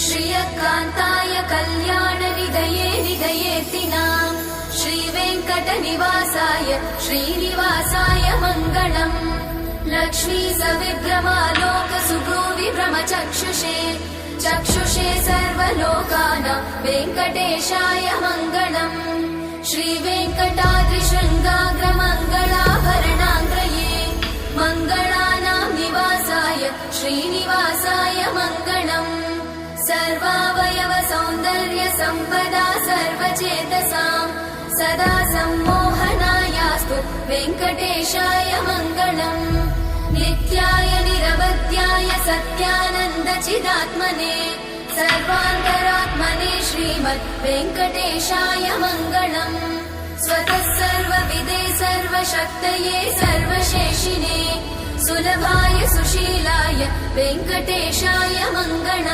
श्रियकान्ताय कल्याणनिधये निधयेतिनाम् श्रीवेङ्कटनिवासाय श्रीनिवासाय मङ्गलम्। लक्ष्मी सविभ्रमालोकसुभ्रूविभ्रमचक्षुषे चक्षुषे सर्वलोकानां वेङ्कटेशाय मङ्गलम्। श्रीवेङ्कटाद्रिशृङ्गाग्रमङ्गलाभरणाङ्ग्रये मङ्गलानां निवासाय श्रीनिवासाय मङ्गलम्। सर्वावयव सौन्दर्य सम्पदा सर्वचेतसां सदा सम्मोहनायास्तु वेङ्कटेशाय मङ्गलम्। नित्याय निरवध्याय सत्यानन्दचिदात्मने सर्वान्तरात्मने श्रीमद् वेङ्कटेशाय मङ्गलम्। स्वतः सर्वविदे सर्वशक्तये सर्वशेषिने सुलभाय सुशीलाय वेङ्कटेशाय मङ्गलम्।